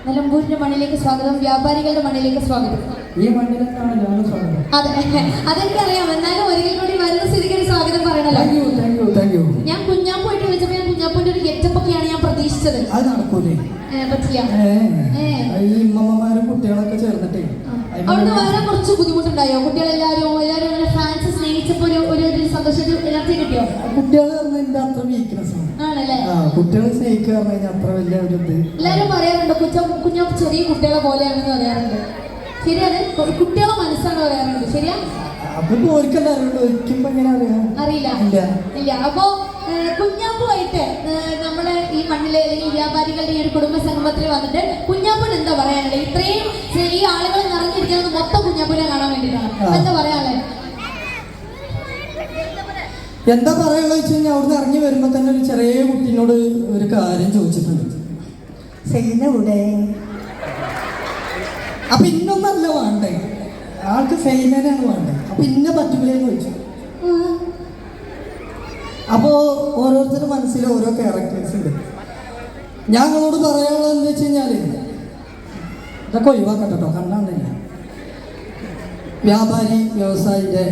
നിലമ്പൂരിന്റെ മണ്ണിലേക്ക് സ്വാഗതം, വ്യാപാരികളുടെ മണ്ണിലേക്ക് സ്വാഗതം. ഈ മണ്ണിലേക്കാണ് ഞാൻ സ്വാഗതം. അതെനിക്കറിയാം, എന്നാലും ഒരിക്കൽ കൂടി വരുന്ന സ്ഥിതിക്ക് സ്വാഗതം പറയണല്ലോ. ഞാൻ കുഞ്ഞാപ്പോയിട്ട് വിളിച്ചപ്പോ ഞാൻ കുഞ്ഞാപ്പോന്റെ ഒരു ഗെറ്റപ്പ് ഒക്കെയാണ് ഞാൻ പ്രതീക്ഷിച്ചത്. അത് നടക്കൂലേ? പറ്റില്ല. ഈ ഉമ്മമാരും കുട്ടികളൊക്കെ ചേർന്നിട്ടേ അവിടുന്ന് വരാൻ കുറച്ച് ബുദ്ധിമുട്ടുണ്ടായോ? കുട്ടികളെല്ലാരും ഇങ്ങനെ ഫാൻസ് സ്നേഹിച്ചപ്പോ ഒരു സന്തോഷം എനർജി കിട്ടിയോ? കുട്ടികൾ എന്റെ അത്ര വീക്ക്നെസ് ആണല്ലേ? കുട്ടികളെ സ്നേഹിക്കുക പറഞ്ഞു കഴിഞ്ഞാൽ അത്ര വലിയ ഒരു ഇത് എല്ലാരും പറയാറുണ്ട്, കുഞ്ഞാ ചെറിയ കുട്ടികളെ പോലെയാണെന്ന് പറയാറുണ്ട്. ശരിയാണ്, കുട്ടികളെ മനസ്സാണ് പറയാറുണ്ട്. ശരിയാ? അപ്പൊ അറിയില്ല. അപ്പോ കുഞ്ഞാപ്പുമായിട്ട് നമ്മുടെ ഈ മണ്ണിലെ അല്ലെങ്കിൽ വ്യാപാരികളുടെ ഈ ഒരു കുടുംബ സംഗമത്തിൽ വന്നിട്ട് കുഞ്ഞാപ്പൻ എന്താ പറയാനുള്ളത്? ഇത്രയും ഈ ആളുകൾ നിറഞ്ഞിരിക്കുന്നത് മൊത്തം കുഞ്ഞാപ്പനെ കാണാൻ വേണ്ടിയിട്ടാണ്. എന്താ പറയാനുള്ളത്? എന്താ പറയാനുള്ള വെച്ച് കഴിഞ്ഞാൽ അവിടുന്ന് ഇറങ്ങി വരുമ്പോ തന്നെ ഒരു ചെറിയ കുട്ടീനോട് ഒരു കാര്യം ചോദിച്ചിട്ടുണ്ട്. സൈനവിടെ? അപ്പൊ ഇന്നൊന്നല്ല വേണ്ടേ, ആൾക്ക് സൈനനാണ് വേണ്ടത്. അപ്പൊ ഇന്ന പറ്റുകയെന്ന് ചോദിച്ചു. അപ്പോ ഓരോരുത്തരുടെ മനസ്സിൽ ഓരോ ക്യാരക്ടേഴ്സ് ഉണ്ട്. ഞാൻ നിങ്ങളോട് പറയാനുള്ളത് എന്താ വെച്ച് കഴിഞ്ഞാല് ഇതൊക്കെ ഒഴിവാക്കട്ടോ, കണ്ടാണ്ടില്ല. വ്യാപാരി വ്യവസായിയുടെ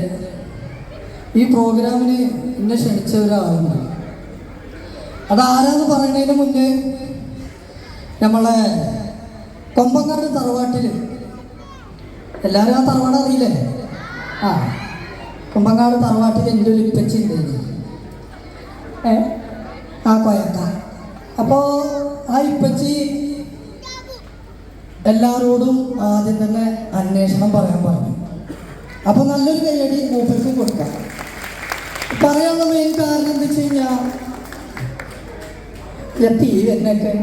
ഈ പ്രോഗ്രാമിന് എന്നെ ക്ഷണിച്ച ഒരാളുണ്ട്. അതാരാന്ന് പറയുന്നതിന് മുന്നേ നമ്മളെ കൊമ്പങ്ങാട് തറവാട്ടിൽ എല്ലാവരും ആ തറവാട് അറിയില്ലേ? കൊമ്പങ്ങാട് തറവാട്ടിൽ എൻ്റെ ഒരു ഇപ്പച്ചി ഉണ്ടായിരുന്നു, ആ കൊയക്ക. അപ്പോൾ ആ ഇപ്പച്ചി എല്ലാവരോടും ആദ്യം തന്നെ അന്വേഷണം പറയാൻ പറഞ്ഞു. അപ്പോൾ നല്ലൊരു കൈയടി മൂപ്പർക്ക് കൊടുക്കാം. പറയാനുള്ള മെയിൻ കാരണം എന്താ വെച്ച് കഴിഞ്ഞാൽ എത്തി എന്നൊക്കെ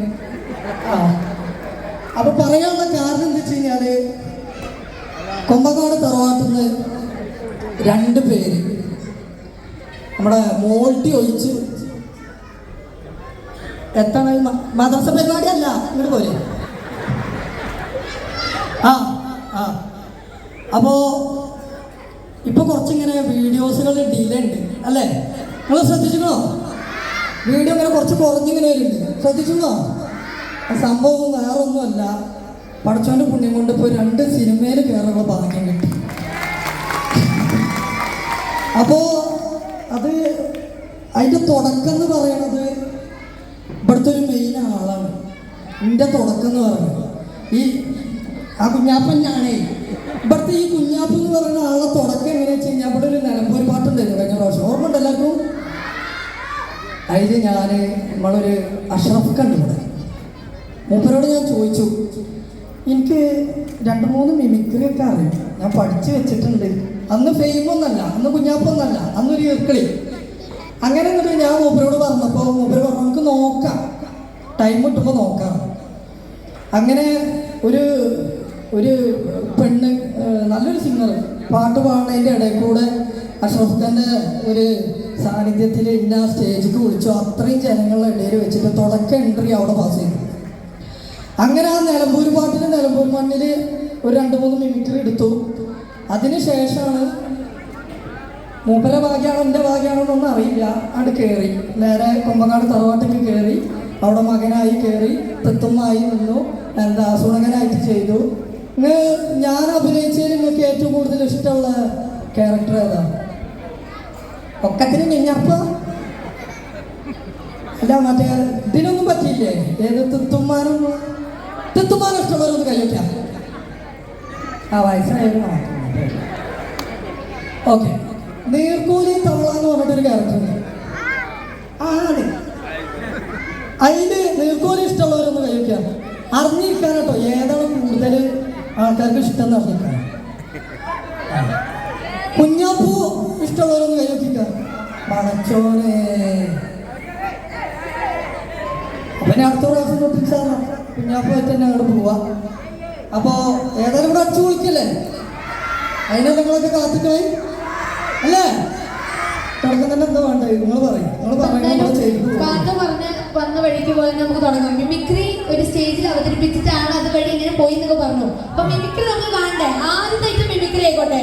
അപ്പൊ പറയാനുള്ള കാരണം എന്താ വെച്ച് കഴിഞ്ഞാല് കൊമ്പങ്ങാട് തറവാട്ടിൽ നിന്ന് 2 പേര് നമ്മുടെ മോൾട്ടി ഒഴിച്ച് എത്താണ് മദ്രസ പരിപാടിയല്ല, ഇങ്ങോട്ട് പോരെ. അപ്പോ ഇപ്പൊ കുറച്ചിങ്ങനെ വീഡിയോസുകൾ ഡിലേ ഉണ്ട് അല്ലേ? നിങ്ങൾ ശ്രദ്ധിച്ചിരുന്നോ? വീഡിയോ ഇങ്ങനെ കുറച്ച് കുറഞ്ഞിങ്ങനെ വരുന്നുണ്ട്, ശ്രദ്ധിച്ചിരുന്നോ? സംഭവം വേറെ ഒന്നുമല്ല, പടച്ചോന്റെ പുണ്യം കൊണ്ട് ഇപ്പോൾ 2 സിനിമയിൽ കയറുള്ള ഭാഗ്യം കിട്ടി. അപ്പോ അത് അതിന്റെ തുടക്കം എന്ന് പറയണത് ഇവിടുത്തെ ഒരു മെയിൻ ആളാണ്. എൻ്റെ തുടക്കം എന്ന് പറയുന്നത് ആ കുഞ്ഞാപ്പൻ ഞാനേ. ഇവിടുത്തെ ഈ കുഞ്ഞാപ്പ് എന്ന് പറയുന്ന ആളുടെ തുടക്കം എങ്ങനെയാ വെച്ച് കഴിഞ്ഞാൽ ഇവിടെ ഒരു നിലമ്പൂർ പാട്ടുണ്ടായിരുന്നു കഴിഞ്ഞ പ്രാവശ്യം, ഓർമ്മ ഉണ്ട് എല്ലാവർക്കും? അതിൽ നമ്മളൊരു അഷ്റഫ് കണ്ടിട്ടുണ്ട്. മൂപ്പരോട് ഞാൻ ചോദിച്ചു, എനിക്ക് 2-3 മിമിക്രി ഒക്കെ അറിയാം, ഞാൻ പഠിച്ചു വെച്ചിട്ടുണ്ട്. അന്ന് ഫെയിമൊന്നല്ല, അന്ന് കുഞ്ഞാപ്പൊന്നല്ല, അന്നൊരു ഇർക്കളി. അങ്ങനെ എന്നിട്ട് ഞാൻ മൂപ്പരോട് പറഞ്ഞപ്പോൾ മൂപ്പര് പറഞ്ഞു നമുക്ക് നോക്കാം, ടൈം കിട്ടുമ്പോൾ നോക്കാം. അങ്ങനെ ഒരു പെണ്ണ്, നല്ലൊരു സിംഗർ, പാട്ട് പാടുന്നതിൻ്റെ ഇടയിൽ കൂടെ അഷ്റഫ് ഖാൻ്റെ ഒരു സാന്നിധ്യത്തിൽ ഇന്ന സ്റ്റേജിക്ക് വിളിച്ചു. അത്രയും ജനങ്ങളുടെ ഇടയിൽ വെച്ചിട്ട് തുടക്കം എൻട്രി അവിടെ പാസ് ചെയ്തു. അങ്ങനെ ആ നിലമ്പൂർ പാട്ടിൽ നിലമ്പൂർ മണ്ണിൽ ഒരു 2-3 മിനിറ്റ് എടുത്തു. അതിനുശേഷമാണ് മൂപ്പര ഭാഗ്യമാണോ എൻ്റെ ഭാഗ്യമാണോ എന്നൊന്നും അറിയില്ല, അവിടെ കയറി നേരെ കൊമ്പങ്ങാട് തറവാട്ടിൽ കയറി. അവിടെ മകനായി കയറി, തെത്തുമ്മായി നിന്നു, സുണകനായിട്ട് ചെയ്തു. ഞാൻ അഭിനയിച്ചതിൽ നിങ്ങൾക്ക് ഏറ്റവും കൂടുതൽ ഇഷ്ടമുള്ള ക്യാരക്ടർ ഏതാണ്? ഒക്കത്തിന് മിഞ്ഞപ്പ അല്ല, മറ്റേ ഇതിനൊന്നും പറ്റിയില്ലേ? ഏത് തെത്തുമ്മാനും ഇഷ്ടമുള്ളവരൊന്ന് കഴിക്കാം. വയസ്സായിരുന്നു. ഓക്കെ, നീർക്കോലി തവള എന്ന് പറഞ്ഞിട്ടൊരു ക്യാരക്ടറുണ്ട്. അതിന് നീർക്കോലി ഇഷ്ടമുള്ളവരൊന്ന് കഴിക്കാം. അറിഞ്ഞിരിക്കാൻ കേട്ടോ, ഏതാണ് കൂടുതൽ ആൾക്കാർക്ക് ഇഷ്ടം എന്ന് അറിഞ്ഞിരിക്കാൻ. കുഞ്ഞാപ്പൂ ഇഷ്ടമുള്ളവരൊന്ന് കഴിക്കാം. പടച്ചോനെ. അപ്പൊ ഞാൻ അടുത്ത പ്രാവശ്യം തൊട്ടിച്ചാൽ കുഞ്ഞാപ്പുമായിട്ട് തന്നെ അങ്ങോട്ട് പോവാ. അപ്പോ ഏതായാലും ഇവിടെ അടിച്ചു വിളിക്കല്ലേ, അതിനെ നിങ്ങളൊക്കെ കാത്തിട്ടായി അല്ലേ? തുടക്കം തന്നെ എന്താ വേണ്ടേ? നിങ്ങൾ പറയും, നിങ്ങൾ പറയുന്നത് ചെയ്തു. കാക്ക പറഞ്ഞ വന്ന വഴിക്ക് പോലെ നമുക്ക് തുടങ്ങാം. മിമിക്രി ഒരു സ്റ്റേജിൽ അവതരിപ്പിച്ചിട്ടാണ് അതുവഴി ഇങ്ങനെ പോയി എന്നൊക്കെ പറഞ്ഞു. അപ്പൊ മിമിക്രി നമുക്ക് കാണണ്ടേ? ആദ്യത്തെ മിമിക്രി ആയിക്കോട്ടെ.